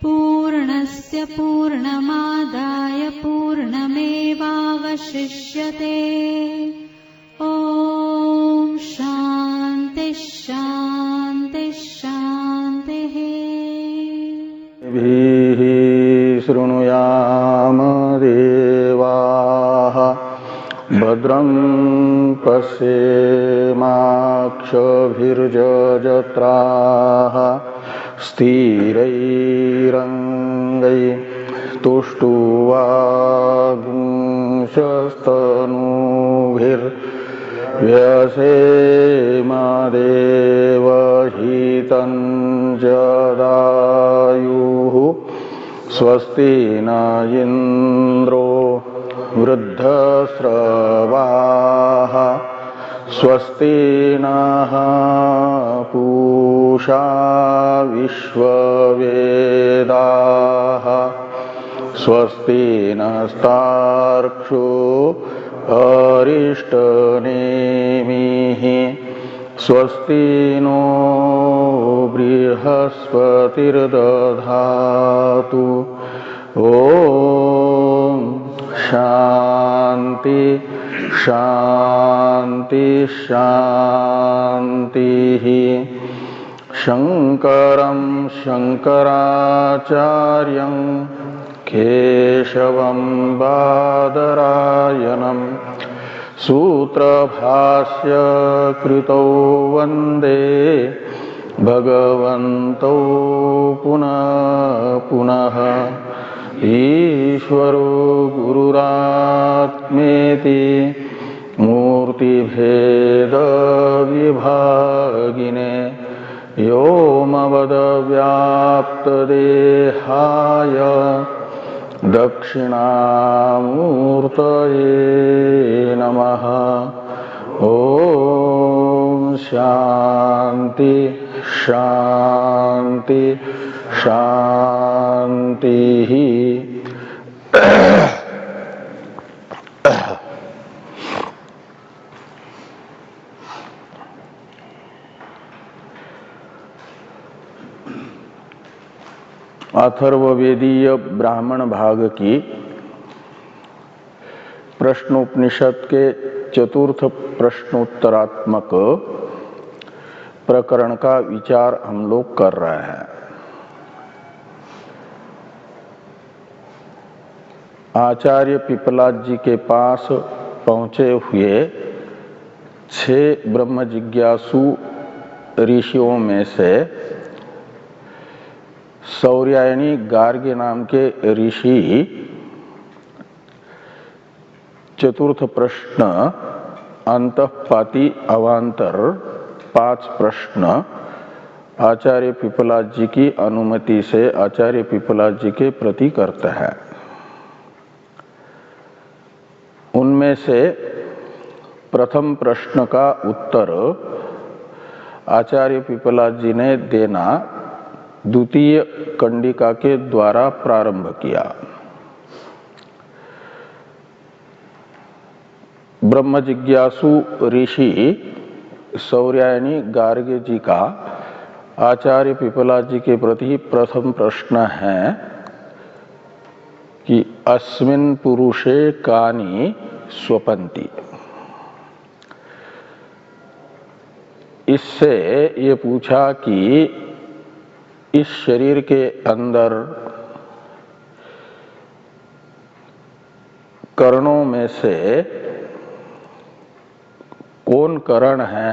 पूर्णस्य पूर्णमादाय पूर्णमेवावशिष्यते। ॐ शान्ति शान्ति शान्तिः। शृणुयाम देवाः भद्रं पश्येमाक्षभिर्यजत्राः स्थिरैरङ्गैस्तुष्टुवागुंशस्तनूभिर्व्यसेम देवहितं जदायुः। स्वस्ति न इन्द्रो वृद्धस्रवाः स्वस्ति नः पूषा विश्ववेदाः स्वस्ति नस्तार्क्ष्यो अरिष्टनेमिः स्वस्ति नो बृहस्पतिर्दधातु। ॐ शान्ति शान्ति शान्तिः। शङ्करं शङ्कराचार्यं केशवं बादरायणं सूत्रभाष्य कृतौ वन्दे भगवन्तौ पुनः पुनः। ईश्वरो गुरुरात्मेति मूर्तिभेदविभागिने व्योमवद्व्याप्तदेहाय दक्षिणामूर्तये नमः। ॐ शान्ति शान्ति शान्तिः। अथर्ववेदीय ब्राह्मण भाग की प्रश्नोपनिषद के चतुर्थ प्रश्नोत्तरात्मक प्रकरण का विचार हम लोग कर रहे हैं। आचार्य पिपलाद जी के पास पहुंचे हुए 6 ब्रह्म जिज्ञासु ऋषियों में से सौर्यायनी गार्ग्य नाम के ऋषि चतुर्थ प्रश्न अंतःपाती अवान्तर 5 प्रश्न आचार्य पिपलाद जी की अनुमति से आचार्य पिपलाद जी के प्रति करते हैं। उनमें से प्रथम प्रश्न का उत्तर आचार्य पिपलाद जी ने देना द्वितीय कंडिका के द्वारा प्रारंभ किया। ब्रह्म जिज्ञासु ऋषि सौर्यायनी गार्ग्य जी का आचार्य पिपलाद जी के प्रति प्रथम प्रश्न है कि अस्मिन् पुरुषे कानि स्वपन्ति। इससे ये पूछा कि इस शरीर के अंदर करणों में से कौन करण है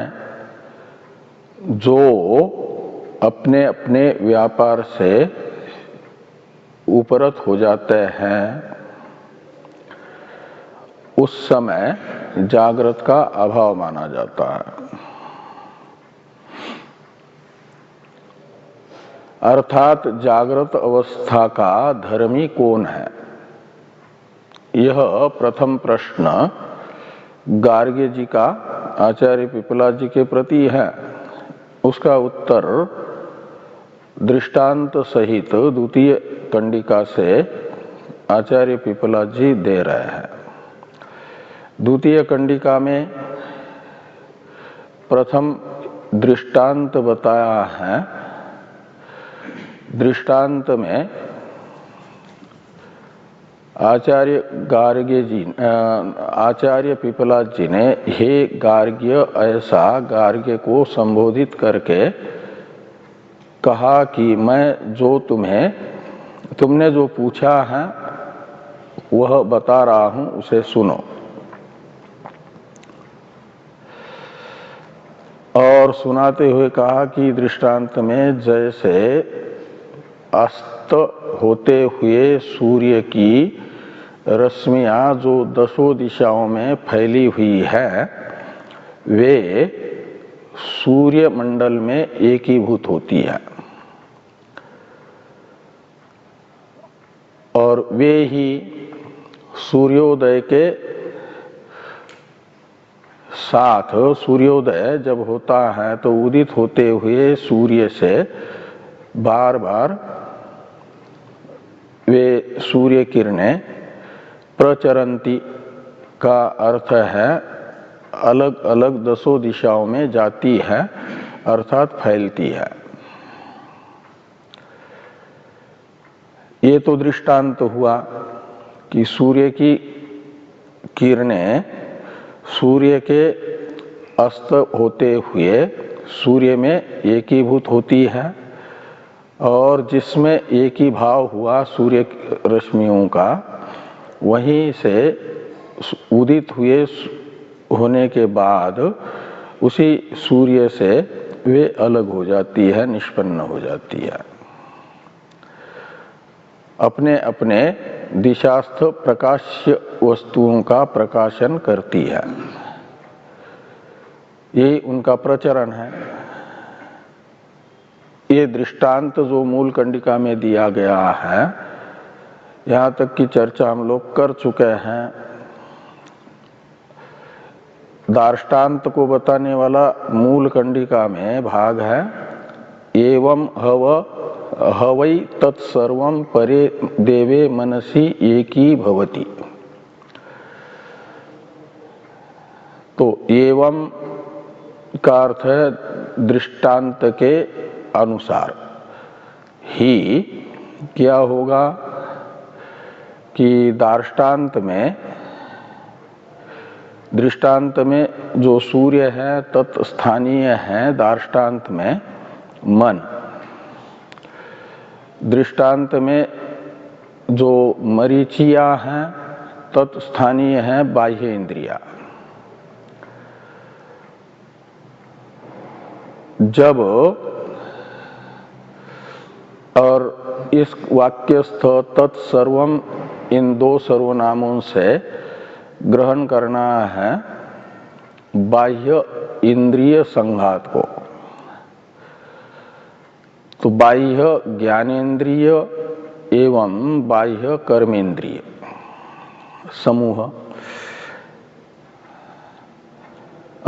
जो अपने अपने व्यापार से उपरत हो जाते हैं, उस समय जागृत का अभाव माना जाता है। अर्थात जागृत अवस्था का धर्मी कौन है, यह प्रथम प्रश्न गार्ग्य जी का आचार्य पिपलाद जी के प्रति है। उसका उत्तर दृष्टांत सहित द्वितीय कंडिका से आचार्य पिपलाद जी दे रहे हैं। द्वितीय कंडिका में प्रथम दृष्टांत बताया है दृष्टांत में आचार्य पिपलाद जी ने हे गार्ग्य ऐसा गार्ग्य को संबोधित करके कहा कि मैं जो तुमने जो पूछा है वह बता रहा हूं, उसे सुनो। और सुनाते हुए कहा कि दृष्टांत में जैसे अस्त होते हुए सूर्य की रश्मियां जो दसों दिशाओं में फैली हुई है, वे सूर्य मंडल में एकीभूत होती है और वे ही सूर्योदय के साथ, सूर्योदय जब होता है तो उदित होते हुए सूर्य से बार बार वे सूर्य किरणें प्रचरंती का अर्थ है अलग अलग दसों दिशाओं में जाती है, अर्थात फैलती है। ये तो दृष्टांत हुआ कि सूर्य की किरणें सूर्य के अस्त होते हुए सूर्य में एकीभूत होती है और जिसमें एक ही भाव हुआ सूर्य रश्मियों का, वहीं से उदित हुए होने के बाद उसी सूर्य से वे अलग हो जाती है, निष्पन्न हो जाती है, अपने अपने दिशास्थ प्रकाश्य वस्तुओं का प्रकाशन करती है। ये उनका प्रचरण है। ये दृष्टांत जो मूल कंडिका में दिया गया है, यहाँ तक की चर्चा हम लोग कर चुके हैं। दार्ष्टान्त को बताने वाला मूल कंडिका में भाग है एवं हवै तत्सर्वं परे देवे मनसि एकी भवति। तो एवं का अर्थ है दृष्टांत के अनुसार ही क्या होगा कि दृष्टांत में जो सूर्य है तत्स्थानीय है दार्ष्टान्त में मन, दृष्टांत में जो मरीचिया है तत्स्थानीय है बाह्य इंद्रिया। जब और इस वाक्यस्थ तत्सर्वम इन दो सर्वनामों से ग्रहण करना है बाह्य इंद्रिय संघात को। तो बाह्य ज्ञानेन्द्रिय एवं बाह्य कर्मेंद्रिय समूह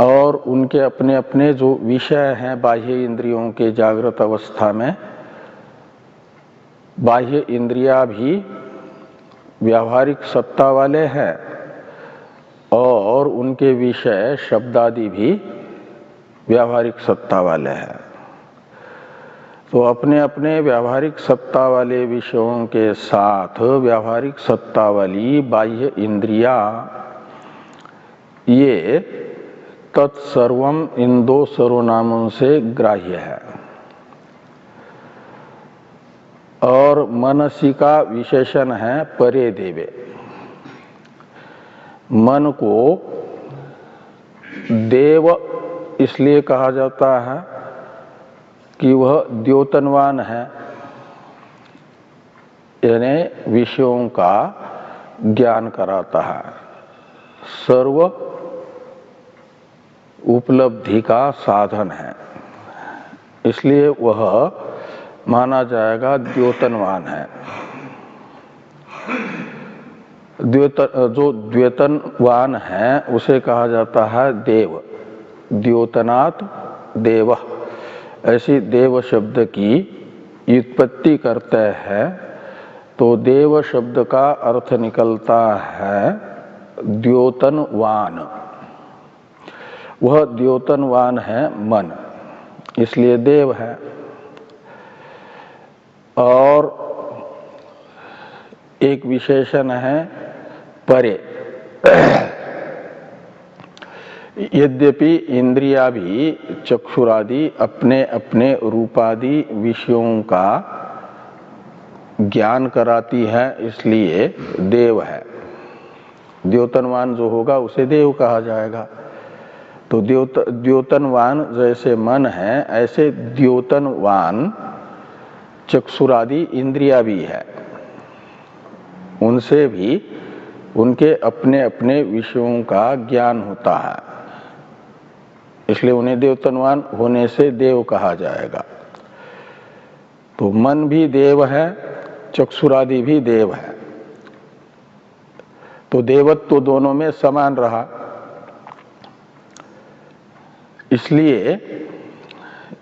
और उनके अपने अपने जो विषय हैं बाह्य इंद्रियों के जागृत अवस्था में, बाह्य इंद्रियां भी व्यावहारिक सत्ता वाले हैं और उनके विषय शब्दादि भी व्यावहारिक सत्ता वाले हैं। तो अपने अपने व्यावहारिक सत्ता वाले विषयों के साथ व्यावहारिक सत्ता वाली बाह्य इंद्रियां, ये तत्सर्वम इन दो सर्वनामों से ग्राह्य है। और मनसी का विशेषण है परे देवे। मन को देव इसलिए कहा जाता है कि वह द्योतनवान है, यानी विषयों का ज्ञान कराता है, सर्व उपलब्धि का साधन है, इसलिए वह माना जाएगा द्योतनवान है। जो द्योतनवान है उसे कहा जाता है देव, द्योतनात् देव। ऐसी देव शब्द की व्युत्पत्ति करते हैं तो देव शब्द का अर्थ निकलता है द्योतनवान। वह द्योतनवान है मन, इसलिए देव है। और एक विशेषण है परे। यद्यपि इंद्रिया भी चक्षुरादि अपने अपने रूपादि विषयों का ज्ञान कराती है, इसलिए देव है। द्योतनवान जो होगा उसे देव कहा जाएगा। तो द्योतनवान जैसे मन है, ऐसे द्योतनवान चक्षुरादि इंद्रिया भी है। उनसे भी उनके अपने अपने विषयों का ज्ञान होता है, इसलिए उन्हें द्योतनवान होने से देव कहा जाएगा। तो मन भी देव है, चक्षुरादि भी देव है। तो देवत्व तो दोनों में समान रहा। इसलिए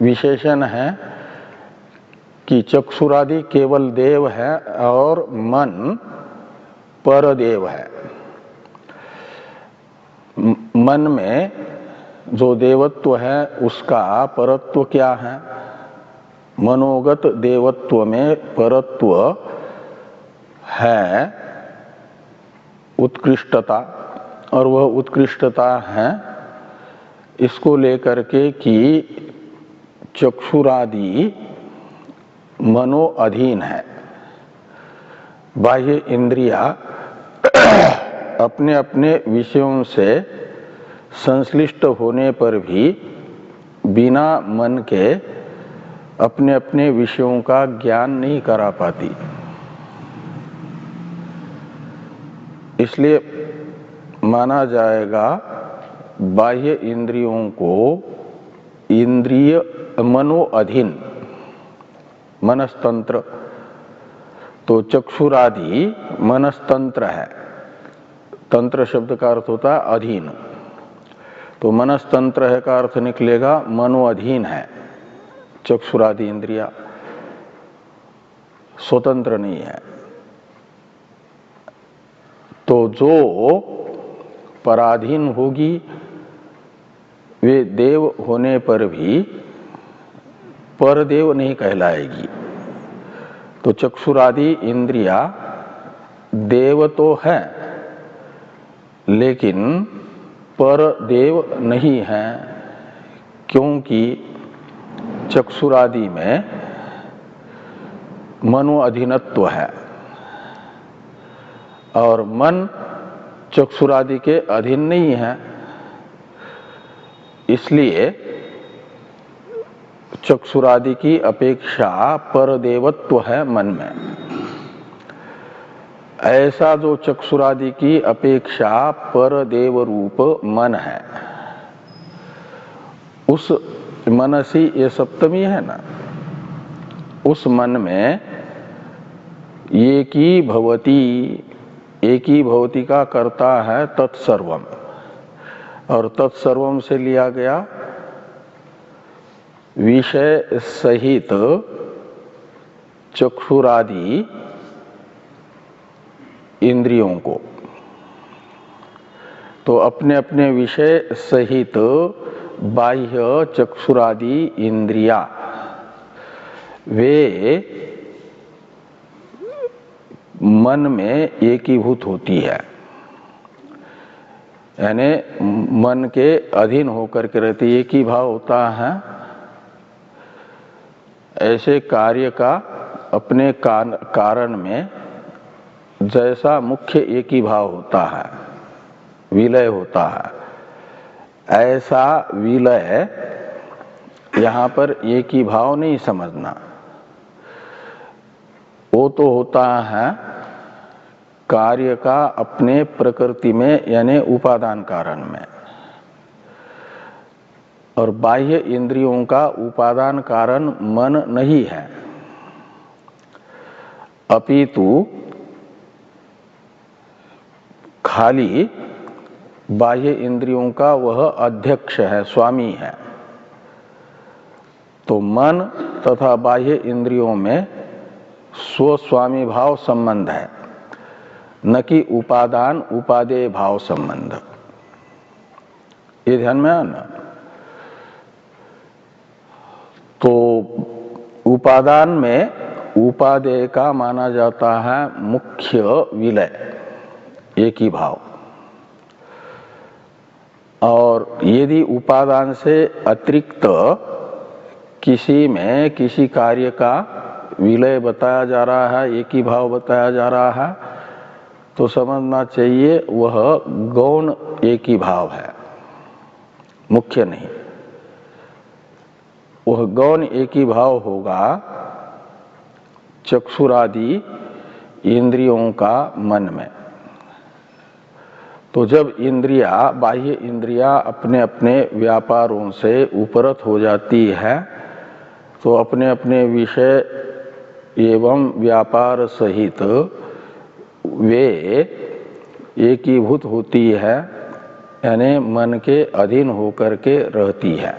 विशेषण है कि चक्षुरादि केवल देव है और मन परदेव है। मन में जो देवत्व है उसका परत्व क्या है? मनोगत देवत्व में परत्व है उत्कृष्टता, और वह उत्कृष्टता है इसको लेकर के कि चक्षुरादि मनो अधीन है। बाह्य इंद्रिया अपने अपने विषयों से संश्लिष्ट होने पर भी बिना मन के अपने अपने विषयों का ज्ञान नहीं करा पाती। इसलिए माना जाएगा बाह्य इंद्रियों को इंद्रिय मनो अधीन, मनस्तंत्र। तो चक्षुरादि मनस्तंत्र है। तंत्र शब्द का अर्थ होता है अधीन। तो मनस्तंत्र है का अर्थ निकलेगा मनो अधीन है। चक्षुरादि इंद्रिया स्वतंत्र नहीं है। तो जो पराधीन होगी वे देव होने पर भी परदेव नहीं कहलाएगी। तो चक्षुरादि इंद्रिया देव तो है, लेकिन परदेव नहीं है, क्योंकि चक्षुरादि में मनो अधीनत्व है और मन चक्षुरादि के अधीन नहीं है। इसलिए चक्षुरादि की अपेक्षा परदेवत्व है मन में। ऐसा जो चक्षुरादि की अपेक्षा परदेव रूप मन है, उस मनसी ये सप्तमी है ना, उस मन में एकी भवती का करता है तत्सर्वम, और तत्सर्वम से लिया गया विषय सहित चक्षुरादि इंद्रियों को। तो अपने अपने विषय सहित बाह्य चक्षुरादि इंद्रिया वे मन में एकीभूत होती है, यानी मन के अधीन होकर के रहती। एक ही भाव होता है। ऐसे कार्य का अपने कारण में जैसा मुख्य एक ही भाव होता है, विलय होता है, ऐसा विलय यहाँ पर एक ही भाव नहीं समझना। वो तो होता है कार्य का अपने प्रकृति में, यानी उपादान कारण में, और बाह्य इंद्रियों का उपादान कारण मन नहीं है, अपितु खाली बाह्य इंद्रियों का वह अध्यक्ष है, स्वामी है। तो मन तथा बाह्य इंद्रियों में स्वस्वामी भाव संबंध है, न कि उपादान उपादेय भाव संबंध। ये ध्यान में आना। तो उपादान में उपादेय का माना जाता है मुख्य विलय, एक ही भाव। और यदि उपादान से अतिरिक्त किसी में किसी कार्य का विलय बताया जा रहा है, एक ही भाव बताया जा रहा है, तो समझना चाहिए वह गौण एक ही भाव है, मुख्य नहीं। वह गौण एक ही भाव होगा चक्षुरादि इंद्रियों का मन में। तो जब इंद्रिया, बाह्य इंद्रिया अपने अपने व्यापारों से उपरत हो जाती है, तो अपने अपने विषय एवं व्यापार सहित वे एकीभूत होती है, यानी मन के अधीन होकर के रहती है।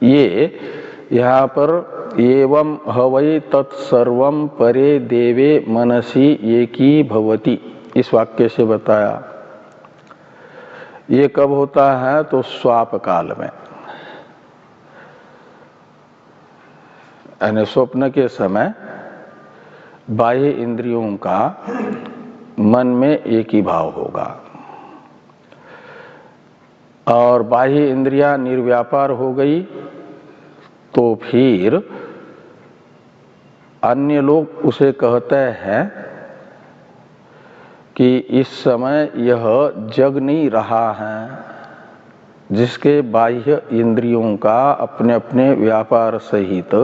ये यहाँ पर एवं हवै तत्सर्वं परे देवे मनसि एकी भवति, इस वाक्य से बताया। ये कब होता है? तो स्वाप काल में, यानी स्वप्न के समय बाह्य इंद्रियों का मन में एक ही भाव होगा और बाह्य इंद्रियां निर्व्यापार हो गई, तो फिर अन्य लोग उसे कहते हैं कि इस समय यह जग नहीं रहा है, जिसके बाह्य इंद्रियों का अपने अपने व्यापार सहित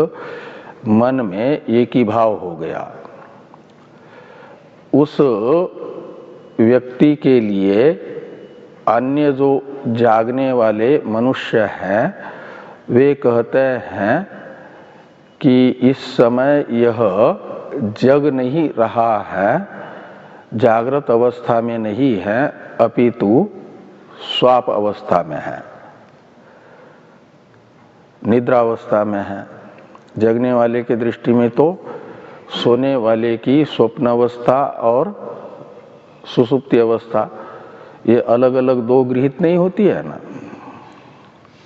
मन में एक ही भाव हो गया। उस व्यक्ति के लिए अन्य जो जागने वाले मनुष्य हैं, वे कहते हैं कि इस समय यह जग नहीं रहा है, जागृत अवस्था में नहीं है, अपितु स्वाप अवस्था में है, निद्रावस्था में है। जगने वाले की दृष्टि में तो सोने वाले की स्वप्न अवस्था और सुसुप्ति अवस्था ये अलग अलग दो गृहीत नहीं होती है ना।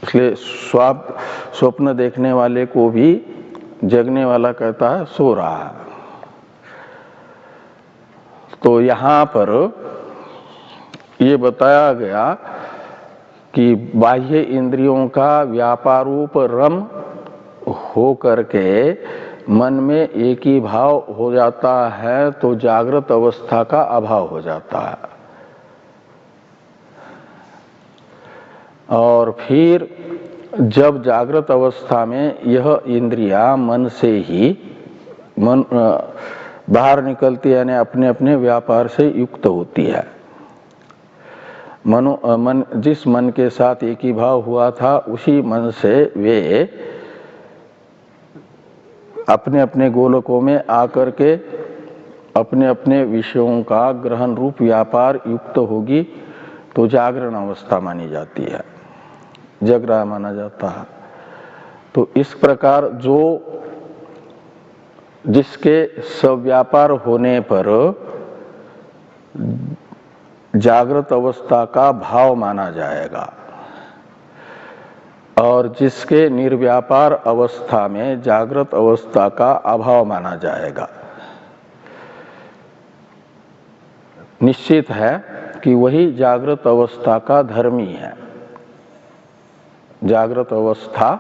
इसलिए स्वप्न देखने वाले को भी जगने वाला कहता है सो रहा है। तो यहाँ पर ये बताया गया कि बाह्य इंद्रियों का व्यापारूप रम हो करके मन में एक ही भाव हो जाता है, तो जागृत अवस्था का अभाव हो जाता है। और फिर जब जागृत अवस्था में यह इंद्रियां मन से ही बाहर निकलती है, यानी अपने अपने व्यापार से युक्त होती है, जिस मन के साथ एक ही भाव हुआ था, उसी मन से वे अपने अपने गोलकों में आकर के अपने अपने विषयों का ग्रहण रूप व्यापार युक्त होगी, तो जागरण अवस्था मानी जाती है, जग रहा माना जाता है। तो इस प्रकार जिसके सव्यापार होने पर जागृत अवस्था का भाव माना जाएगा और जिसके निर्व्यापार अवस्था में जागृत अवस्था का अभाव माना जाएगा, निश्चित है कि वही जागृत अवस्था का धर्मी है, जागृत अवस्था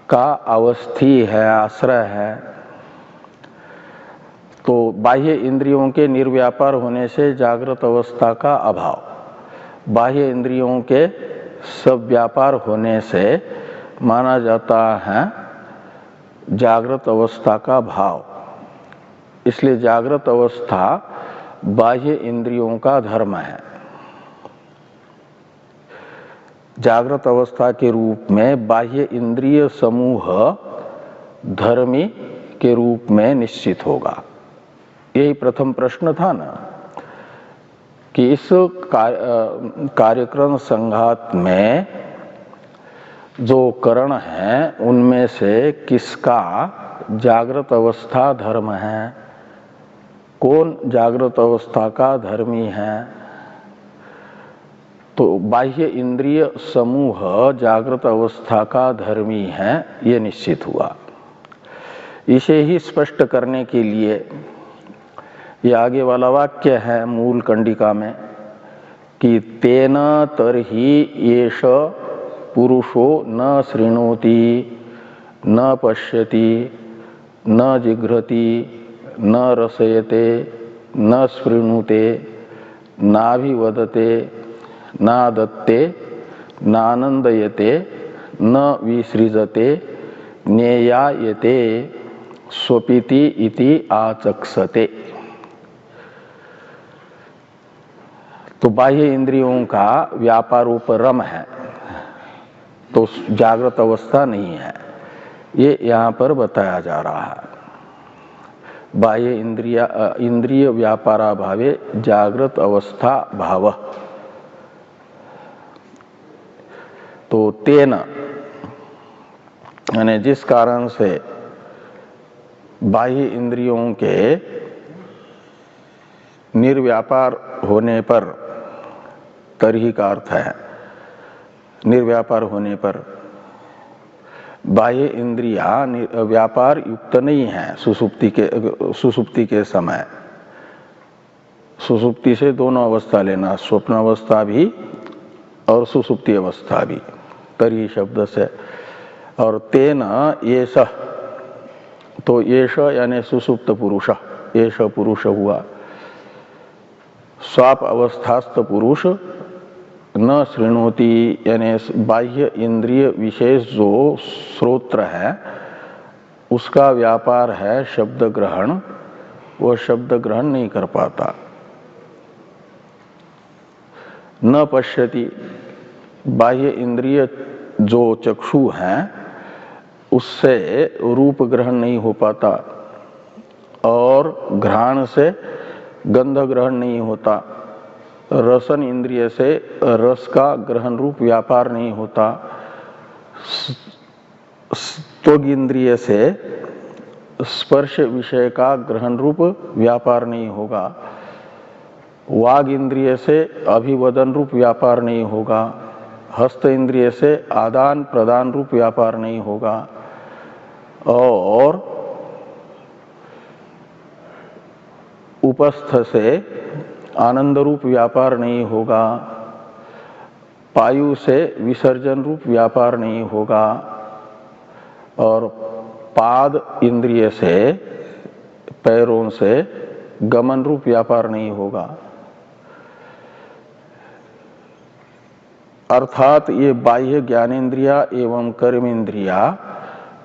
का अवस्थी है, आश्रय है। तो बाह्य इंद्रियों के निर्व्यापार होने से जागृत अवस्था का अभाव, बाह्य इंद्रियों के सब व्यापार होने से माना जाता है जागृत अवस्था का भाव। इसलिए जागृत अवस्था बाह्य इंद्रियों का धर्म है। जागृत अवस्था के रूप में बाह्य इंद्रिय समूह धर्मी के रूप में निश्चित होगा। यही प्रथम प्रश्न था ना कि इस कार्यक्रम संघात में जो करण है, उनमें से किसका जागृत अवस्था धर्म है, कौन जागृत अवस्था का धर्मी है। तो बाह्य इंद्रिय समूह जागृत अवस्था का धर्मी है, ये निश्चित हुआ। इसे ही स्पष्ट करने के लिए ये आगे वाला वाक्य है मूल कंडिका में कि तेन तरहि येष पुरुषो न शृणोति न पश्यति न जिघ्रति न रसयते न स्पृणुते नाभिवदते नादत्ते नानंदयते न विसृजते ज्ञेयायते स्वपिति इति आचक्षते। तो बाह्य इंद्रियों का व्यापारोपरम है, तो जागृत अवस्था नहीं है, ये यहाँ पर बताया जा रहा है। बाह्य इंद्रिय व्यापाराभावे जागृत अवस्था भाव। तो तेन यानी जिस कारण से बाह्य इंद्रियों के निर्व्यापार होने पर, तरही का अर्थ है निर्व्यापार होने पर, बाह्य इंद्रियां व्यापार युक्त नहीं है सुसुप्ति के समय। सुसुप्ति से दोनों अवस्था लेना, स्वप्न अवस्था भी और सुसुप्ति अवस्था भी, तरी शब्द से। और तेन येष, तो येष यानी सुसुप्त पुरुष, येष पुरुष हुआ। स्वाप अवस्थास्थ पुरुष न शृणोति यानी बाह्य इंद्रिय विशेष जो श्रोत्र है उसका व्यापार है शब्द ग्रहण, वह शब्द ग्रहण नहीं कर पाता। न पश्यति, बाह्य इंद्रिय जो चक्षु है उससे रूप ग्रहण नहीं हो पाता और घ्राण से गंध ग्रहण नहीं होता, रसन इंद्रिय से रस का ग्रहण रूप व्यापार नहीं होता, त्वग इंद्रिय से स्पर्श विषय का ग्रहण रूप व्यापार नहीं होगा, वाग इंद्रिय से अभिवदन रूप व्यापार नहीं होगा, हस्त इंद्रिय से आदान प्रदान रूप व्यापार नहीं होगा, और उपस्थ से आनंद रूप व्यापार नहीं होगा, पायु से विसर्जन रूप व्यापार नहीं होगा, और पाद इंद्रिय से पैरों से गमन रूप व्यापार नहीं होगा। अर्थात ये बाह्य ज्ञानेन्द्रिया एवं कर्मेंद्रिया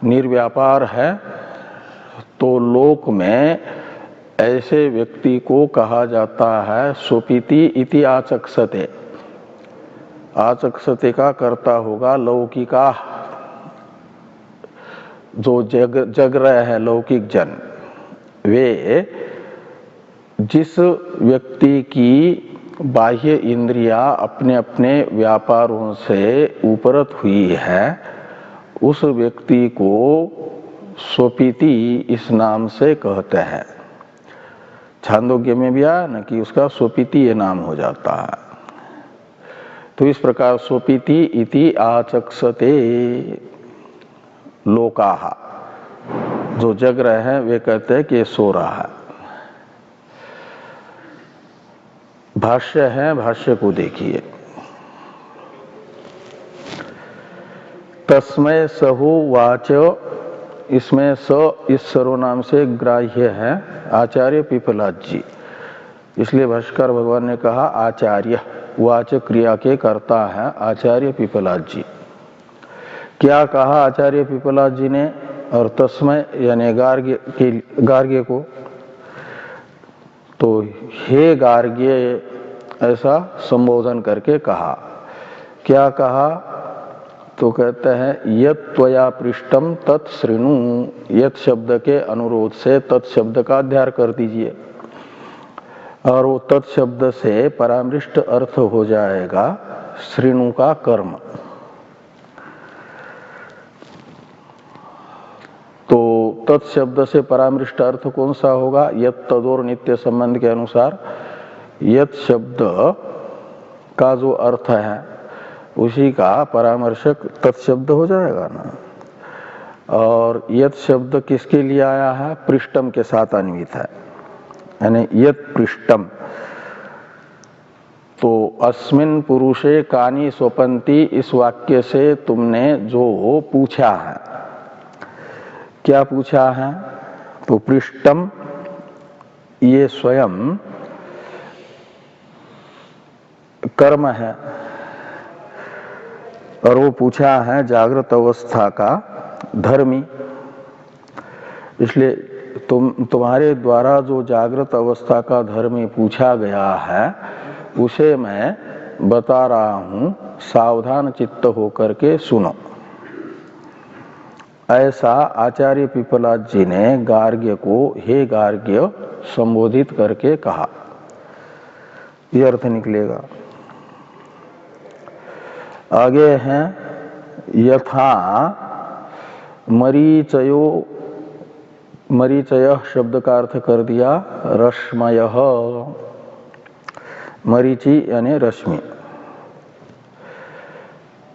निर्व्यापार है, तो लोक में ऐसे व्यक्ति को कहा जाता है स्वपिति इति आचक्षते। आचक्षते का कर्ता होगा लौकिका, जो जग रहे हैं लौकिक जन। वे जिस व्यक्ति की बाह्य इंद्रिया अपने अपने व्यापारों से उपरत हुई है, उस व्यक्ति को स्वपिति इस नाम से कहते हैं। छांदोग्य में भी आया न कि उसका स्वपिति ये नाम हो जाता है। तो इस प्रकार स्वपिति इति आचक्षते लोकाहा, जो जग रहे हैं वे कहते हैं कि सो रहा है। भाष्य है, भाष्य को देखिए। तस्मै सहु वाच, इसमें स इस सर्वनाम से ग्राह्य है आचार्य पिपलाद जी, इसलिए भाष्कर भगवान ने कहा आचार्य, वाच क्रिया के कर्ता है आचार्य पिपलाद जी। क्या कहा आचार्य पिपलाद जी ने? और तस्मै यानी गार्ग्य को, तो हे गार्ग्य ऐसा संबोधन करके कहा। क्या कहा? तो कहते हैं यत् त्वया पृष्टम तत् शृणु, यत् शब्द के अनुरोध से तत् शब्द का अध्यार कर दीजिए, और वो तत् शब्द से परामृष्ट अर्थ हो जाएगा शृणु का कर्म। तो तत् शब्द से परामृष्ट अर्थ कौन सा होगा? यत् तदोर नित्य संबंध के अनुसार यत् शब्द का जो अर्थ है उसी का परामर्शक तत्शब्द हो जाएगा ना। और यत शब्द किसके लिए आया है? पृष्ठम के साथ अन्वित है, यानी यत पृष्ठम। तो अस्मिन पुरुषे कानी स्वपंती, इस वाक्य से तुमने जो पूछा है, क्या पूछा है? तो पृष्ठम ये स्वयं कर्म है, और वो पूछा है जागृत अवस्था का धर्मी। इसलिए तुम्हारे द्वारा जो जागृत अवस्था का धर्मी पूछा गया है उसे मैं बता रहा हूं, सावधान चित्त होकर के सुनो। ऐसा आचार्य पिपलाद जी ने गार्ग्य को हे गार्ग्य संबोधित करके कहा। यह अर्थ निकलेगा। आगे हैं यथा मरीचयो, मरीचय शब्द का अर्थ कर दिया रश्मयः, मरीचि यानी रश्मि।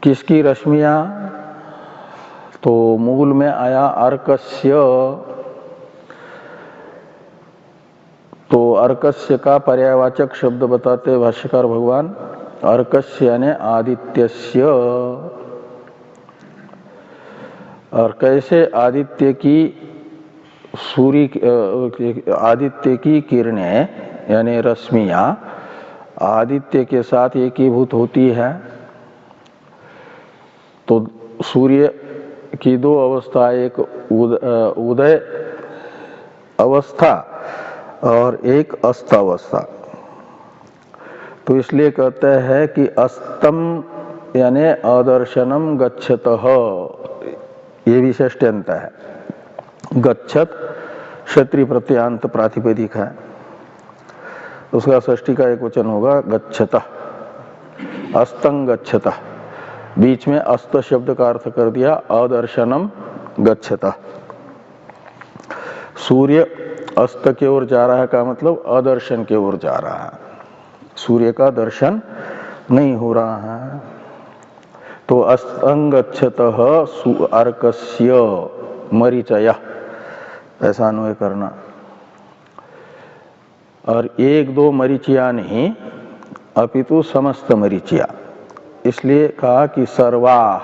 किसकी रश्मियां? तो मूल में आया अर्कस्य, तो अर्कस्य का पर्यायवाचक शब्द बताते भाष्यकार भगवान, अर्कस्य यानी आदित्यस्य। और कैसे आदित्य की आदित्य की किरणें यानी रश्मियां आदित्य के साथ एकीभूत होती है। तो सूर्य की दो अवस्था, एक उदय अवस्था और एक अस्त अवस्था। तो इसलिए कहते हैं कि अस्तम यानी अदर्शनम गच्छतः, ये विशेष्यंत है। गच्छत क्षत्रिय प्रत्यांत प्रातिपदिक है, उसका षष्ठी का एक वचन होगा गच्छतः, अस्तं गच्छतः। बीच में अस्त शब्द का अर्थ कर दिया अदर्शनम गच्छतः। सूर्य अस्त की ओर जा रहा है का मतलब अदर्शन की ओर जा रहा है, सूर्य का दर्शन नहीं हो रहा है। तो अस्तं गच्छतः अर्कस्य मरीचयः, ऐसा अन्वय करना। और एक दो मरीचिया नहीं अपितु समस्त मरीचिया, इसलिए कहा कि सर्वा,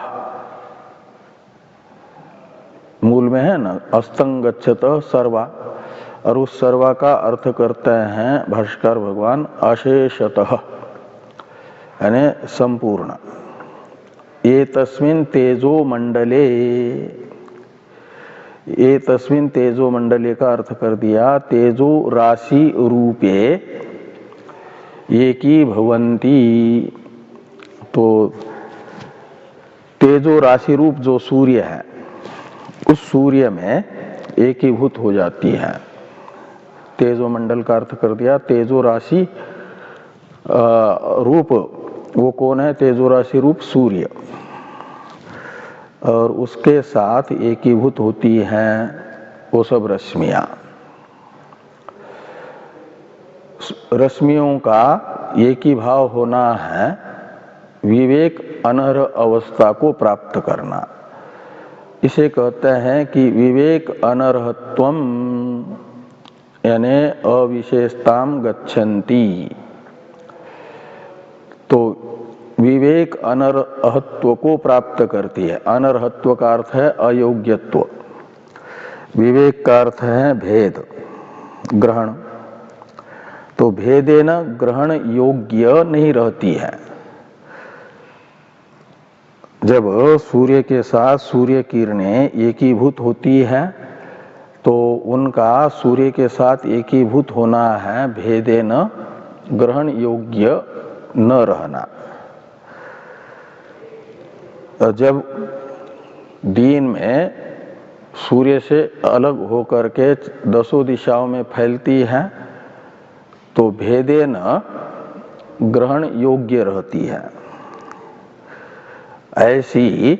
मूल में है ना अस्तं गच्छतः सर्वा, और उस सर्वा का अर्थ करते हैं भाष्यकार भगवान अशेषतः यानी संपूर्ण। ये तस्मिन् तेजो मंडले, ये तस्मिन् तेजो मंडले का अर्थ कर दिया तेजो राशि रूपे ये की भवंती। तो तेजो राशि रूप जो सूर्य है उस सूर्य में एकीभूत हो जाती है। तेजो मंडल का अर्थ कर दिया तेजो राशि रूप, वो कौन है? तेजो राशि रूप सूर्य, और उसके साथ एकीभूत होती हैं वो सब रश्मियां। रश्मियों का एकीभाव होना है विवेक अनर्ह अवस्था को प्राप्त करना। इसे कहते हैं कि विवेक अनर्हत्वम यानी अविशेषताम गच्छन्ति। तो विवेक अनर्हत्व को प्राप्त करती है। अनर्हत्व का अर्थ है अयोग्यत्व, विवेक का अर्थ है भेद, ग्रहण। तो भेदेन ग्रहण योग्य नहीं रहती है। जब सूर्य के साथ सूर्य किरणें एकीभूत होती है तो उनका सूर्य के साथ एकीभूत होना है भेदेन ग्रहण योग्य न रहना। जब दिन में सूर्य से अलग होकर के दसों दिशाओं में फैलती है तो भेदेन ग्रहण योग्य रहती है। ऐसी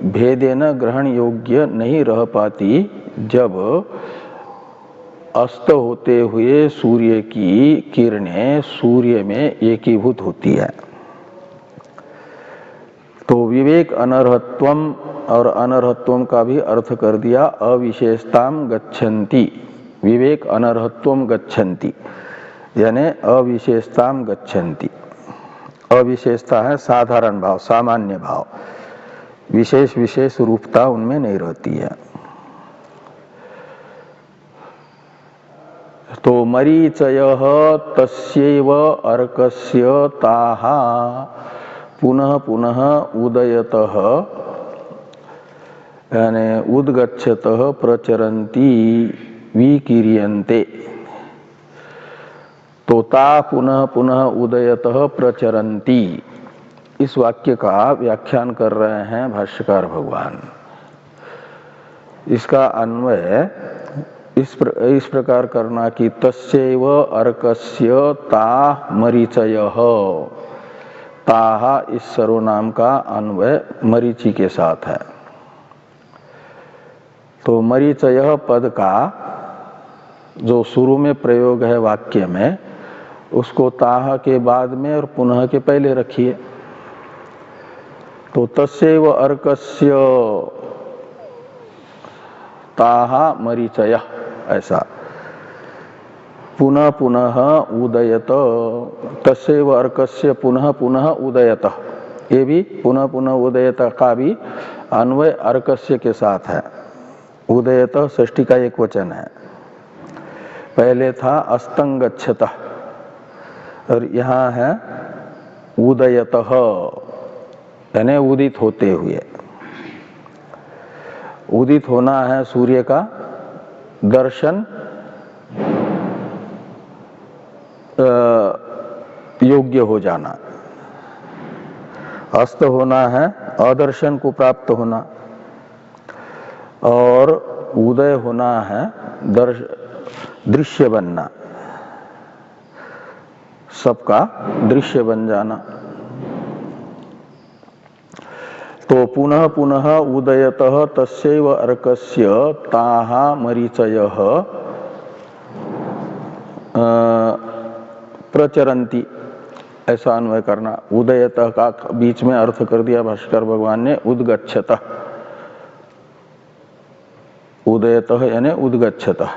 भेदेन ग्रहण योग्य नहीं रह पाती जब अस्त होते हुए सूर्य की किरणें सूर्य में एकीभूत होती है। विवेक अनर्हत्वम और अनर्हत्वम का भी अर्थ कर दिया अविशेषताम गच्छन्ति। विवेक अनर्हत्वम गच्छन्ति यानी अविशेषताम गच्छन्ति। अविशेषता है साधारण भाव, सामान्य भाव, विशेष विशेष रूपता उनमें नहीं रहती है। तो मरीचयः तस्यैव अर्कस्य ताः पुनः पुनः उदयतः यानी उद्गच्छतः प्रचरन्ति विकीर्यन्ते। तो ता पुनः पुनः उदयतः प्रचरन्ति, इस वाक्य का व्याख्यान कर रहे हैं भाष्यकार भगवान। इसका अन्वय इस प्रकार करना कि तस्यैव अर्कस्य ता मरीचयः। ताः इस सर्वनाम का अन्वय मरीचि के साथ है। तो मरीचयः पद का जो शुरू में प्रयोग है वाक्य में, उसको ताह के बाद में और पुनः के पहले रखिए। तो तस्यैव अर्कस्य ताह मरीचयः, ऐसा। पुनः पुनः उदयत, तस्यैव अर्कस्य पुनः पुनः उदयत, ये भी पुनः पुनः उदयत का भी अन्वय अर्कस्य के साथ है। उदयत षष्ठी का एक वचन है। पहले था अस्तंगच्छतः और यहाँ है उदयतः यानी उदित होते हुए। उदित होना है सूर्य का, दर्शन योग्य हो जाना। अस्त होना है अदर्शन को प्राप्त होना, और उदय होना है दृश्य बनना, सबका दृश्य बन जाना। तो पुनः पुनः उदयतः तस्यैव अर्कस्य ताः मरीचयः प्रचरन्ति, ऐसा अन्वय करना। उदयतः का बीच में अर्थ कर दिया भाष्कर भगवान ने उद्गच्छतः। उदयतः यानी उद्गच्छतः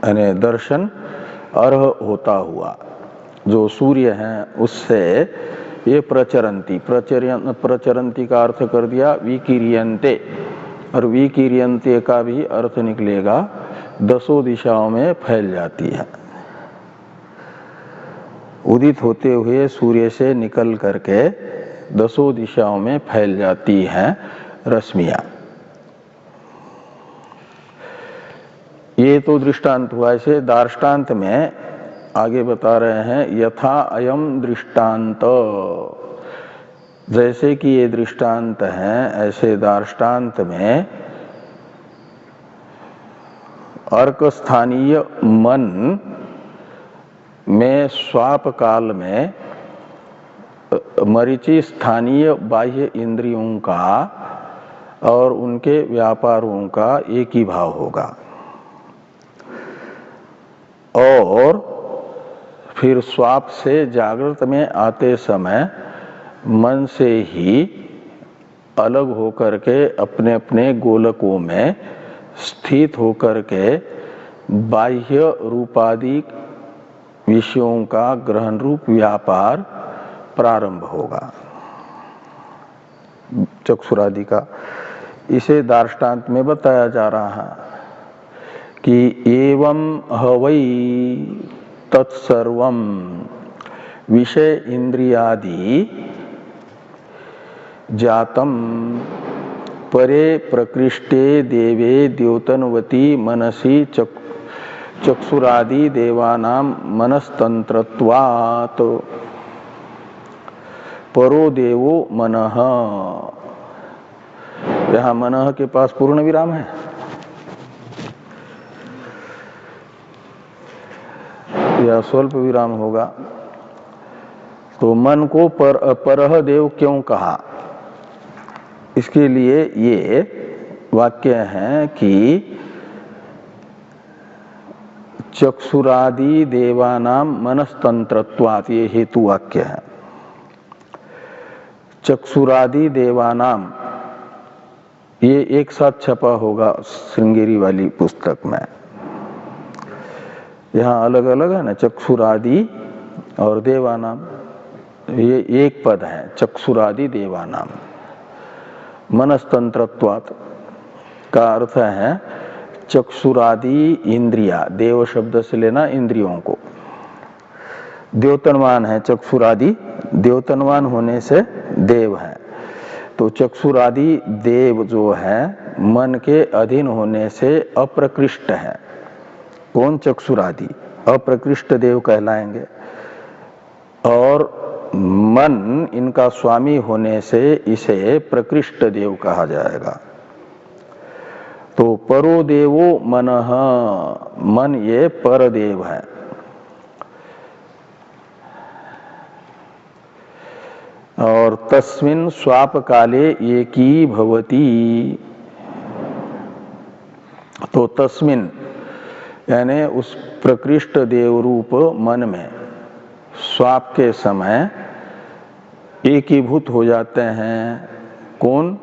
यानी दर्शन अर्ह होता हुआ। जो सूर्य है उससे ये प्रचरन्ति, प्रचरन्ति का अर्थ कर दिया विकीर्यन्ते, और विकीर्यन्ते का भी अर्थ निकलेगा दसों दिशाओं में फैल जाती है। उदित होते हुए सूर्य से निकल करके दसों दिशाओं में फैल जाती हैं रश्मियां। ये तो दृष्टांत हुआ। ऐसे दार्ष्टान्त में आगे बता रहे हैं यथा अयम दृष्टांत, जैसे कि ये दृष्टांत है ऐसे दार्ष्टान्त में अर्क स्थानीय मन में स्वाप काल में मरीचि स्थानीय बाह्य इंद्रियों का और उनके व्यापारों का एक ही भाव होगा, और फिर स्वाप से जागृत में आते समय मन से ही अलग होकर के अपने अपने गोलकों में स्थित होकर के बाह्य रूपादि विषयों का ग्रहण रूप व्यापार प्रारंभ होगा, चक्षुरादि का। इसे दार्ष्टान्त में बताया जा रहा है कि एवं हवै तत्सर्वं विषय इंद्रियादि जातम परे प्रकृष्टे देवे द्योतनवती मनसि चक्षुरादि देवानां मनस्तंत्रत्वात् परो देवो मनः। यहाँ मनः के पास पूर्ण विराम है, या स्वल्प विराम होगा। तो मन को परह देव क्यों कहा? इसके लिए ये वाक्य है कि चक्षुरादि देवानाम मनस्तंत्रत्वात्, ये हेतु वाक्य है। चक्षुरादि देवानाम, ये एक साथ छपा होगा श्रृंगेरी वाली पुस्तक में। यहाँ अलग अलग है ना, चक्षुरादि और देवानाम, ये एक पद है, चक्षुरादि देवानाम। मनस्तंत्रत्वात् का अर्थ है चक्षुरादि इंद्रिया, देव शब्द से लेना इंद्रियों को। द्योतनवान है चक्षुरादि, द्योतनवान होने से देव है, तो चक्षुरादि देव जो है मन के अधीन होने से अप्रकृष्ट है। कौन? चक्षुरादि अप्रकृष्ट देव कहलाएंगे, और मन इनका स्वामी होने से इसे प्रकृष्ट देव कहा जाएगा। तो परो देवो मनः, मन ये परदेव है। और तस्मिन् स्वाप काले एकी भवति, तो तस्मिन् यानी उस प्रकृष्ट देव रूप मन में स्वाप के समय एकीभूत हो जाते हैं। कौन?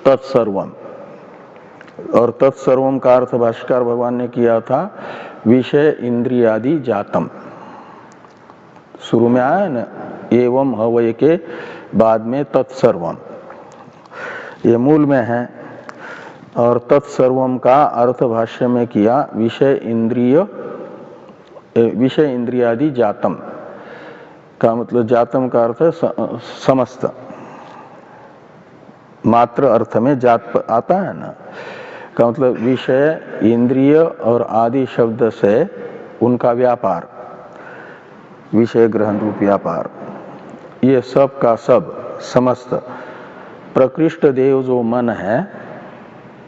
तत्सर्वम। और तत्सर्वम का अर्थ भाष्यकार भगवान ने किया था विषय इंद्रियादि जातम। शुरू में आया ना एवं हवय के बाद में तत्सर्वम, ये मूल में है। और तत्सर्वम का अर्थ भाष्य में किया विषय इंद्रियादि जातम का मतलब, जातम का अर्थ है समस्त, मात्र अर्थ में जात आता है ना, का मतलब विषय इंद्रिय और आदि शब्द से उनका व्यापार, विषय ग्रहण रूप व्यापार, ये सब का सब समस्त प्रकृष्ट देव जो मन है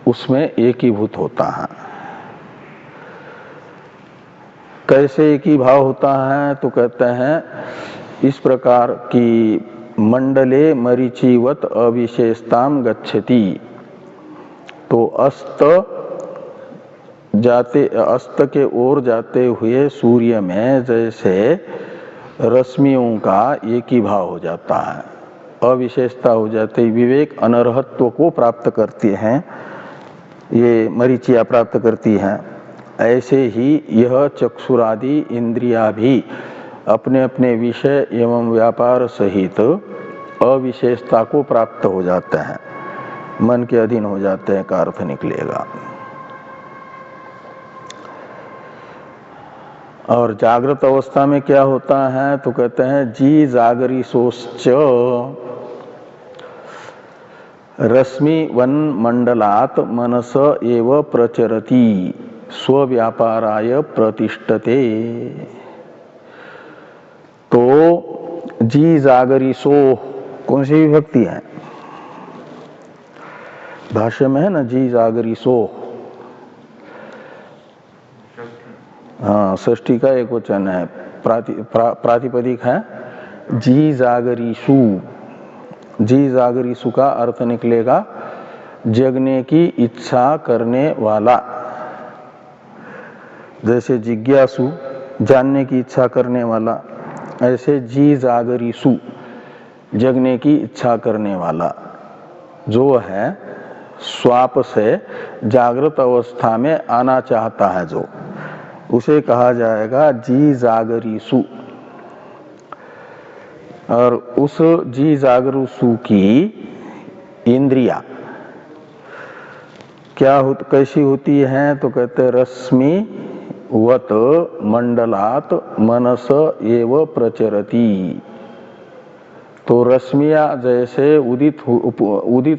उसमें एकीभूत होता है। कैसे एकीभाव होता है? तो कहते हैं इस प्रकार की मंडले मरीचिवत अविशेषताम गच्छति। तो अस्त के ओर जाते हुए सूर्य में जैसे रश्मियों का एकीभाव हो जाता है, अविशेषता हो जाती, विवेक अनर्हत्व को प्राप्त करती हैं, ये मरीचिया प्राप्त करती हैं। ऐसे ही यह चक्षुरादि इंद्रिया भी अपने अपने विषय एवं व्यापार सहित अविशेषता को प्राप्त हो जाते हैं, मन के अधीन हो जाते हैं का अर्थ निकलेगा। और जागृत अवस्था में क्या होता है? तो कहते हैं जी जागरिसोश्च रश्मि वन मंडलात मनस एव प्रचरति स्वव्यापाराय प्रतिष्ठते। तो जी जागरिसो कौन सी विभक्ति है? भाष्य में है ना जी जागरिसो, हाँ षष्ठी का एक वचन है, प्रातिपदिक है जी जागरिसु। जी जागरिसु का अर्थ निकलेगा जगने की इच्छा करने वाला। जैसे जिज्ञासु जानने की इच्छा करने वाला, ऐसे जी जागरिसु जगने की इच्छा करने वाला जो है स्वाप से जागृत अवस्था में आना चाहता है, जो उसे कहा जाएगा जी जागरिसु। और उस जी जागरिसु की इंद्रिया क्या कैसी होती है? तो कहते रश्मि वत मंडलात मनस एव प्रचरति। तो रश्मियां जैसे उदित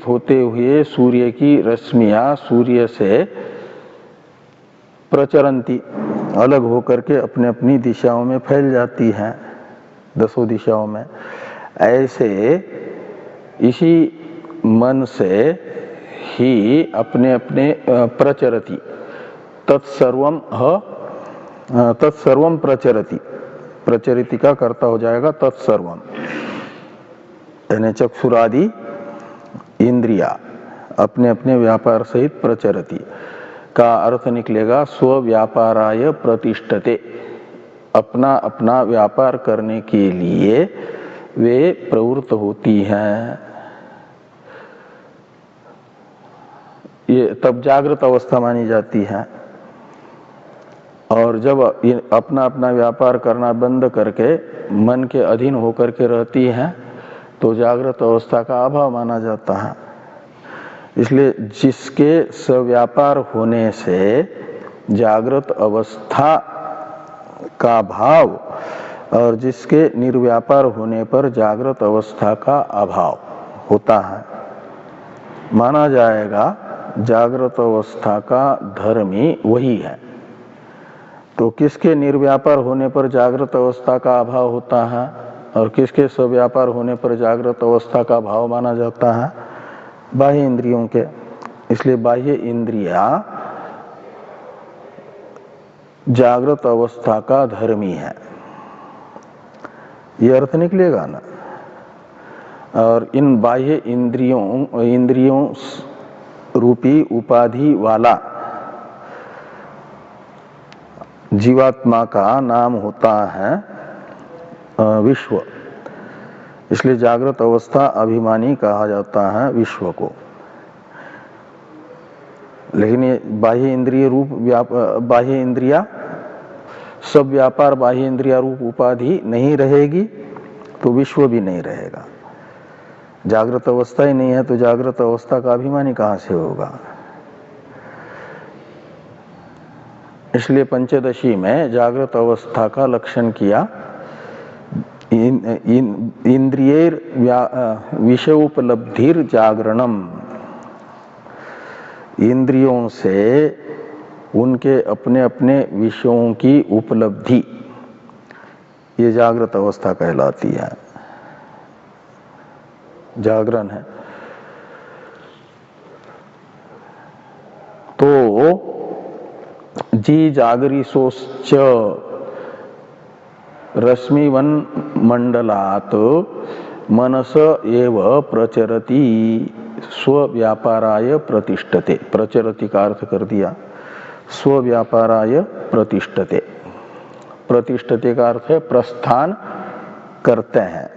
होते हुए सूर्य की रश्मियां सूर्य से प्रचरंती अलग होकर के अपने अपनी दिशाओं में फैल जाती हैं, दसों दिशाओं में। ऐसे इसी मन से ही अपने अपने प्रचरति, तत्सर्वम प्रचरति, प्रचरिति का कर्ता हो जाएगा तत्सर्वम, यानी चक्षुरादि इंद्रिया अपने अपने व्यापार सहित प्रचरति का अर्थ निकलेगा स्व व्यापाराय प्रतिष्ठते, अपना अपना व्यापार करने के लिए वे प्रवृत्त होती हैं, ये तब जागृत अवस्था मानी जाती है। और जब अपना अपना व्यापार करना बंद करके मन के अधीन होकर के रहती हैं तो जागृत अवस्था का अभाव माना जाता है। इसलिए जिसके सव्यापार होने से जागृत अवस्था का भाव और जिसके निर्व्यापार होने पर जागृत अवस्था का अभाव होता है, माना जाएगा जागृत अवस्था का धर्मी वही है। तो किसके निर्व्यापार होने पर जागृत अवस्था का अभाव होता है और किसके सव्यापार होने पर जागृत अवस्था का भाव माना जाता है? बाह्य इंद्रियों के। इसलिए बाह्य इंद्रिया जागृत अवस्था का धर्मी है, ये अर्थ निकलेगा ना। और इन बाह्य इंद्रियों रूपी उपाधि वाला जीवात्मा का नाम होता है विश्व। इसलिए जागृत अवस्था अभिमानी कहा जाता है विश्व को। लेकिन ये बाह्य इंद्रिय रूप बाह्य इंद्रिया सब व्यापार बाह्य इंद्रिया रूप उपाधि नहीं रहेगी तो विश्व भी नहीं रहेगा। जागृत अवस्था ही नहीं है तो जागृत अवस्था का अभिमानी कहां से होगा? इसलिए पंचदशी में जागृत अवस्था का लक्षण किया इंद्रिय विषयोपलब्धिर जागरणम। इंद्रियों से उनके अपने अपने विषयों की उपलब्धि, ये जागृत अवस्था कहलाती है, जागरण है। तो जी जागरिसोश्च रश्मिवन मंडलात मनस एव प्रचरति स्वव्यापाराय प्रतिष्ठते। प्रचरति का अर्थ कर दिया स्वव्यापाराय प्रतिष्ठते। प्रतिष्ठते का अर्थ है प्रस्थान करते हैं।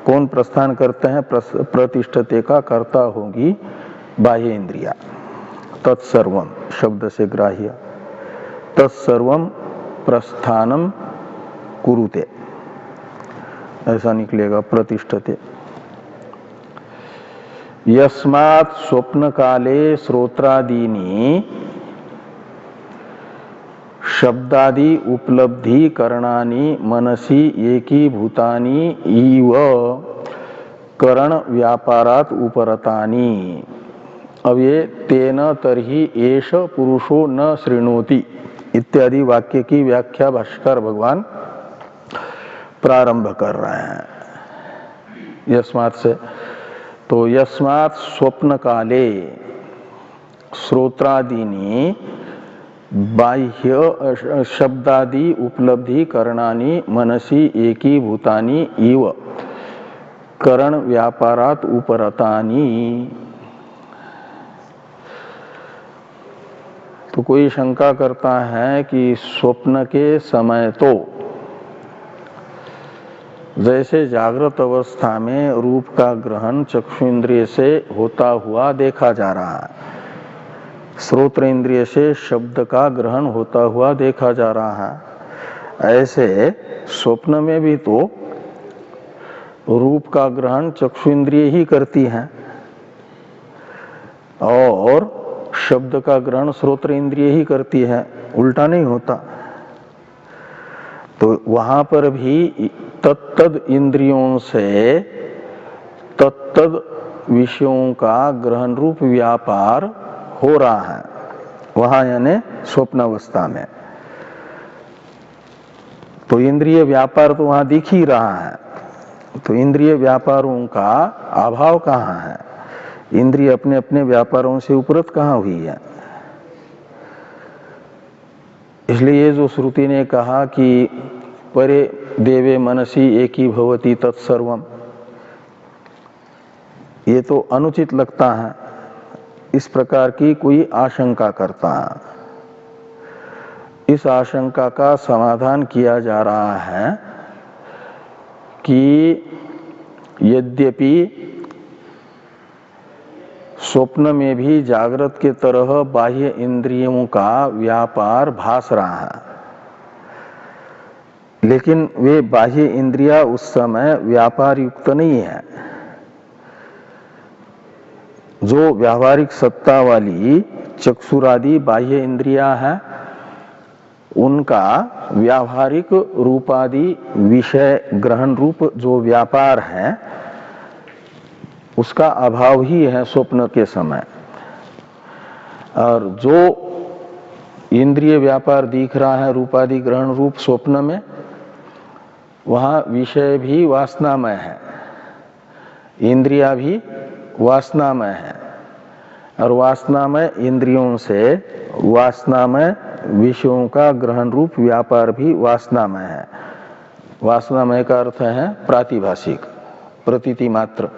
कौन प्रस्थान करते हैं? प्रतिष्ठते का कर्ता होगी बाह्य इंद्रिया। तत्सर्वम शब्द से ग्राह्य, तत्सर्वम प्रस्थानम कुरुते, ऐसा निकलेगा प्रतिष्ठते। यस्मात् स्वप्न काले श्रोत्रादीनि शब्दादि उपलब्धि करणानि मनसि एकीभूतानि इव करण व्यापारात् उपरतानि। अब ये तेन तरहि एष पुरुषो न शृणोति इत्यादि वाक्य की व्याख्या भाष्यकार भगवान प्रारंभ कर रहे हैं यस्मात् से। तो यस्मात् स्वप्न काले श्रोत्रादीनि बाह्य शब्दादि उपलब्धि करणानि मनसि एकीभूतानि इव करण व्यापारात् उपरतानि। तो कोई शंका करता है कि स्वप्न के समय तो जैसे जागृत अवस्था में रूप का ग्रहण चक्षु इंद्रिय से होता हुआ देखा जा रहा है, श्रोत्र इंद्रिय से शब्द का ग्रहण होता हुआ देखा जा रहा है, ऐसे स्वप्न में भी तो रूप का ग्रहण चक्षु इंद्रिय ही करती है और शब्द का ग्रहण श्रोत्र इंद्रिय ही करती है, उल्टा नहीं होता। तो वहां पर भी तत्तद इंद्रियों से तत्तद विषयों का ग्रहण रूप व्यापार हो रहा है वहां, यानी स्वप्नावस्था में। तो इंद्रिय व्यापार तो वहां दिख ही रहा है, तो इंद्रिय व्यापारों का अभाव कहाँ है? इंद्रिय अपने अपने व्यापारों से उपरत कहाँ हुई है? इसलिए ये जो श्रुति ने कहा कि परे देवे मनसी एकी भवति तत्सर्वम, ये तो अनुचित लगता है। इस प्रकार की कोई आशंका करता है, इस आशंका का समाधान किया जा रहा है कि यद्यपि स्वप्न में भी जागृत के तरह बाह्य इंद्रियों का व्यापार भास रहा है, लेकिन वे बाह्य इंद्रिया उस समय व्यापार युक्त नहीं है। जो व्यावहारिक सत्ता वाली चक्षुरादि बाह्य इंद्रिया है, उनका व्यावहारिक रूपादि विषय ग्रहण रूप जो व्यापार है उसका अभाव ही है स्वप्न के समय। और जो इंद्रिय व्यापार दिख रहा है रूपादि ग्रहण रूप स्वप्न में, वहां विषय भी वासनामय है, इंद्रिया भी वासनामय है, और वासनामय इंद्रियों से वासनामय विषयों का ग्रहण रूप व्यापार भी वासनामय है। वासनामय का अर्थ है प्रातिभाषिक, प्रतीति मात्र।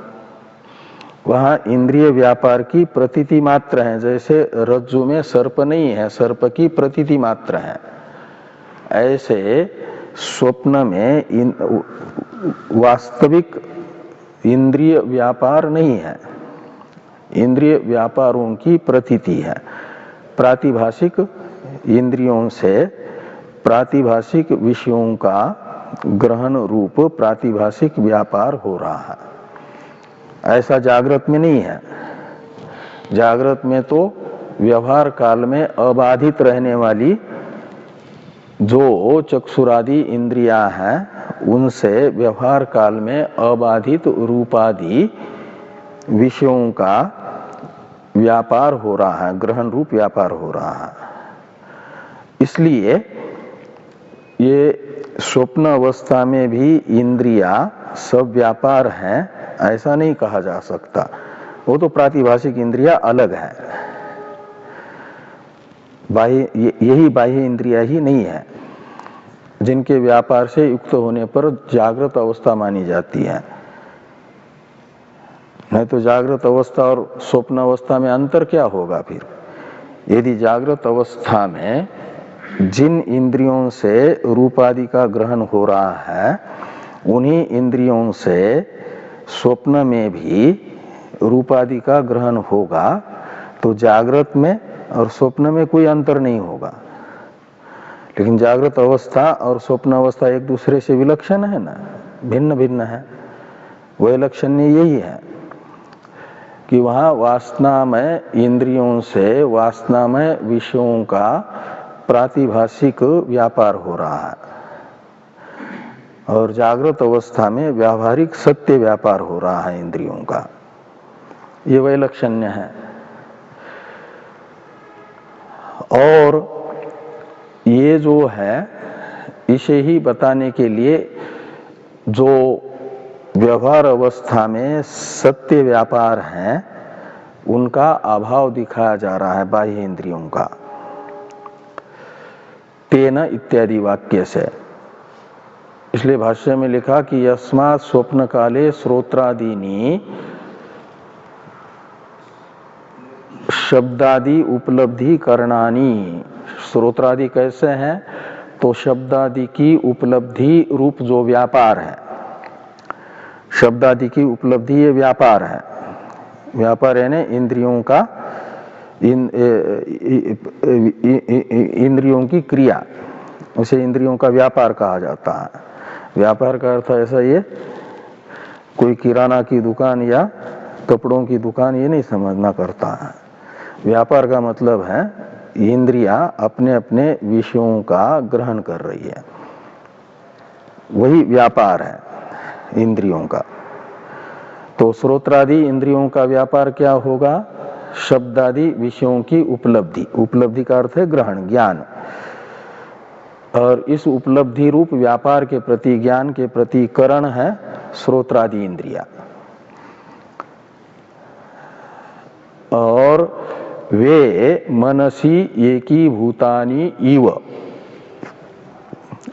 वहां इंद्रिय व्यापार की प्रतीति मात्र है, जैसे रज्जु में सर्प नहीं है, सर्प की प्रतीति मात्र है। ऐसे स्वप्न में वास्तविक इंद्रिय व्यापार नहीं है, इंद्रिय व्यापारों की प्रतीति है। प्रातिभाषिक इंद्रियों से प्रातिभाषिक विषयों का ग्रहण रूप प्रातिभाषिक व्यापार हो रहा है। ऐसा जागृत में नहीं है। जागृत में तो व्यवहार काल में अबाधित रहने वाली जो चक्षुरादि इंद्रियां हैं, उनसे व्यवहार काल में अबाधित रूपादि विषयों का व्यापार हो रहा है, ग्रहण रूप व्यापार हो रहा है। इसलिए ये स्वप्न अवस्था में भी इंद्रिया सब व्यापार हैं ऐसा नहीं कहा जा सकता। वो तो प्रातिभाषिक इंद्रिया अलग है, बाह्य यही बाह्य इंद्रिया ही नहीं है जिनके व्यापार से युक्त होने पर जागृत अवस्था मानी जाती है। नहीं तो जागृत अवस्था और स्वप्न अवस्था में अंतर क्या होगा फिर? यदि जागृत अवस्था में जिन इंद्रियों से रूपादि का ग्रहण हो रहा है, उन्हीं इंद्रियों से स्वप्न में भी रूपादि का ग्रहण होगा, तो जागृत में और स्वप्न में कोई अंतर नहीं होगा। लेकिन जागृत अवस्था और स्वप्न अवस्था एक दूसरे से विलक्षण है ना, भिन्न भिन्न है। वह लक्षण यही है कि वहां वासनामय इंद्रियों से वासनामय विषयों का प्रातिभाषिक व्यापार हो रहा है, और जागृत अवस्था में व्यावहारिक सत्य व्यापार हो रहा है इंद्रियों का। ये वैलक्षण्य है। और ये जो है, इसे ही बताने के लिए जो व्यवहार अवस्था में सत्य व्यापार है उनका अभाव दिखाया जा रहा है बाह्य इंद्रियों का, तेन इत्यादि वाक्य से। इसलिए भाष्य में लिखा कि यस्मात् स्वप्न काले श्रोत्रादीनि शब्दादि उपलब्धि करणानि। श्रोत्रादि कैसे हैं? तो शब्दादि की उपलब्धि रूप जो व्यापार है, शब्दादि की उपलब्धि ये व्यापार है। व्यापार है ना इंद्रियों का, इंद्रियों की क्रिया, उसे इंद्रियों का व्यापार कहा जाता है। व्यापार का अर्थ ऐसा, ये कोई किराना की दुकान या कपड़ों की दुकान ये नहीं समझना करता है। व्यापार का मतलब है इंद्रियां अपने अपने विषयों का ग्रहण कर रही है, वही व्यापार है इंद्रियों का। तो श्रोत्रादि इंद्रियों का व्यापार क्या होगा? शब्दादि विषयों की उपलब्धि। उपलब्धि का अर्थ है ग्रहण, ज्ञान। और इस उपलब्धि रूप व्यापार के प्रति, ज्ञान के प्रति करण है श्रोत्रादि इंद्रिया। और वे मनसी एकीभूतानि इव,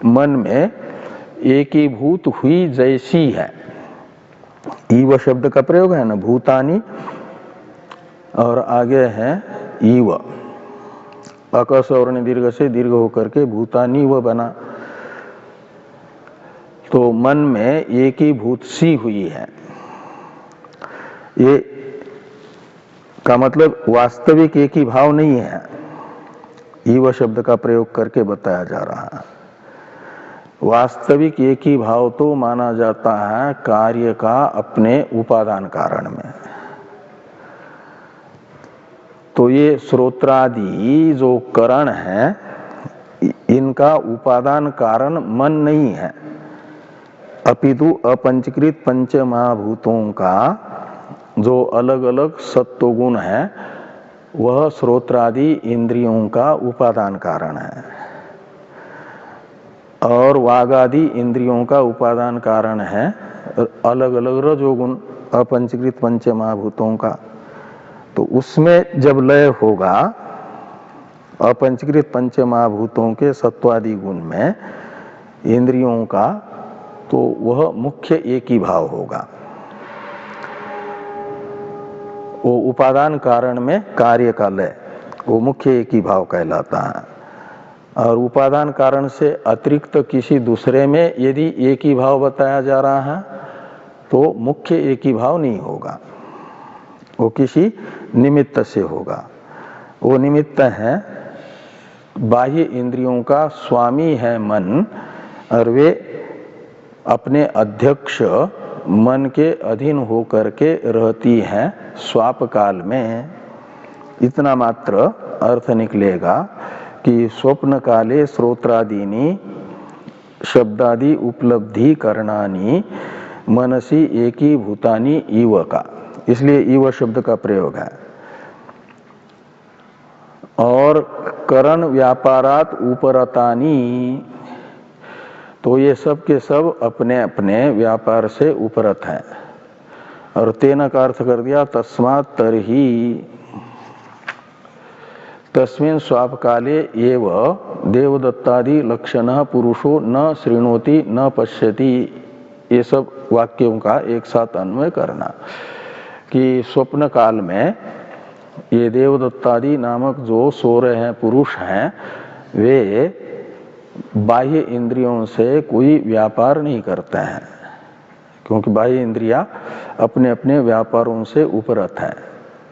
मन में एकीभूत हुई जैसी है। इव शब्द का प्रयोग है ना, भूतानि और आगे है इव, अकस और दीर्घ से दीर्घ होकर के भूतानि व बना। तो मन में एकीभूत सी हुई है। ये का मतलब वास्तविक एक ही भाव नहीं है, ईव शब्द का प्रयोग करके बताया जा रहा है। वास्तविक एक ही भाव तो माना जाता है कार्य का अपने उपादान कारण में। तो ये श्रोत्रादि जो करण है, इनका उपादान कारण मन नहीं है, अपितु अपंचकृत पंच महाभूतों का जो अलग अलग सत्वगुण है वह श्रोत्रादि इंद्रियों का उपादान कारण है, और वागादि इंद्रियों का उपादान कारण है अलग अलग रजोगुण अपंचकृत पंच महाभूतों का। तो उसमें जब लय होगा अपंचकृत पंच महाभूतों के सत्वादि गुण में इंद्रियों का, तो वह मुख्य एक ही भाव होगा। वो उपादान कारण में कार्य का लय, वो मुख्य एक ही भाव कहलाता है। और उपादान कारण से अतिरिक्त किसी दूसरे में यदि एक ही भाव बताया जा रहा है तो मुख्य एक ही भाव नहीं होगा, वो किसी निमित्त से होगा। वो निमित्त है बाह्य इंद्रियों का स्वामी है मन, और वे अपने अध्यक्ष मन के अधीन होकर के रहती हैं स्वाप काल में। इतना मात्र अर्थ निकलेगा कि स्वप्न काले श्रोत्रादीनि शब्दादि उपलब्धि करणानि मनसी एकीभूतानि इव का, इसलिए इव शब्द का प्रयोग है। और करण व्यापारात उपरतानि, तो ये सब के सब अपने अपने व्यापार से उपरत हैं। और तेन का अर्थ कर दिया तस्मात् तरहि, तस्मिन् स्वाप काले एव देवदत्तादि लक्षणः पुरुषो न शृणोति न पश्यति। ये सब वाक्यों का एक साथ अन्वय करना कि स्वप्न काल में ये देवदत्तादि नामक जो सो रहे हैं पुरुष हैं, वे बाह्य इंद्रियों से कोई व्यापार नहीं करते हैं, क्योंकि बाह्य इंद्रियां अपने अपने व्यापारों से उपरत हैं।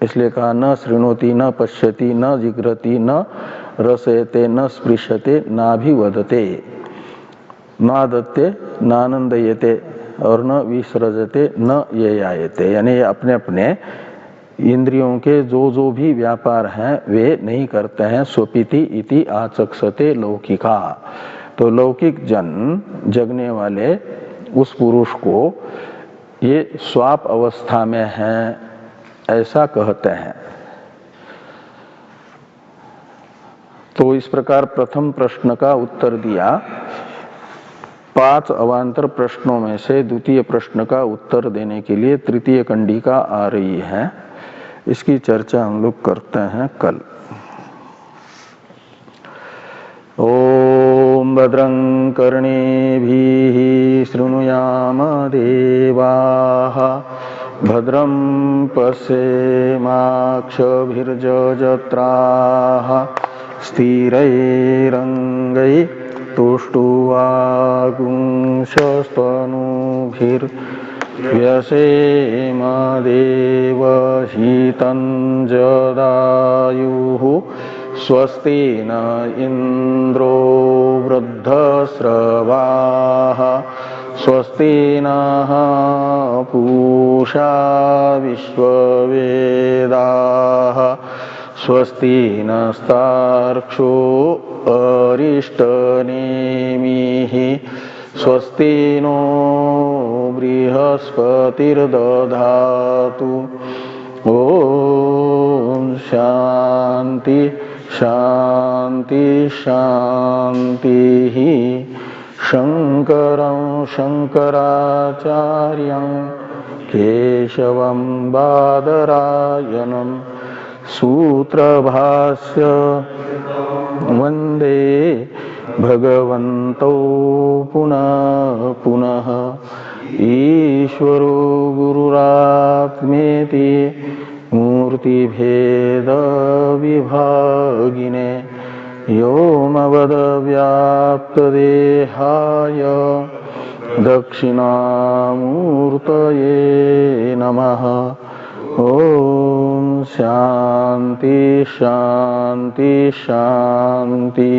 इसलिए कहा न शृणोति न पश्यति न जिघ्रति न रसयते न स्पृशते नाभिवदते नादत्ते नानंदयते और न विसृजते न येयायते। यानी अपने अपने इंद्रियों के जो भी व्यापार हैं वे नहीं करते हैं। स्वपिति इति आचक्षते लौकिका, तो लौकिक जन जगने वाले उस पुरुष को ये स्वाप अवस्था में है ऐसा कहते हैं। तो इस प्रकार प्रथम प्रश्न का उत्तर दिया। 5 अवान्तर प्रश्नों में से द्वितीय प्रश्न का उत्तर देने के लिए तृतीय कंडिका आ रही है, इसकी चर्चा हम लोग करते हैं कल। ओम भद्रं कर्णेभिः शृणुयाम देवाः भद्रं पश्येमाक्षभिर्यजत्राः स्थिरैरङ्गैस्तुष्टुवागुंशस्तनूभिर्व्यसेम देवहीतं जदायुः स्वस्ति न इन्द्रो वृद्धस्रवाः स्वस्ति नः पूषा विश्ववेदाः स्वस्ति नस्तार्क्ष्यो अरिष्टनेमिः स्वस्ति नो बृहस्पतिर्दधातु। ॐ शान्ति शान्ति शान्तिः। शंकरं शंकराचार्यं केशवं बादरायणं सूत्रभाष्य वन्दे भगवन्तौ पुनः पुनः। ईश्वरो गुरुरात्मेति मूर्तिभेद विभागिने व्योमवद्व्याप्तदेहाय दक्षिणामूर्तये नमः। ओम शांति शांति शांति।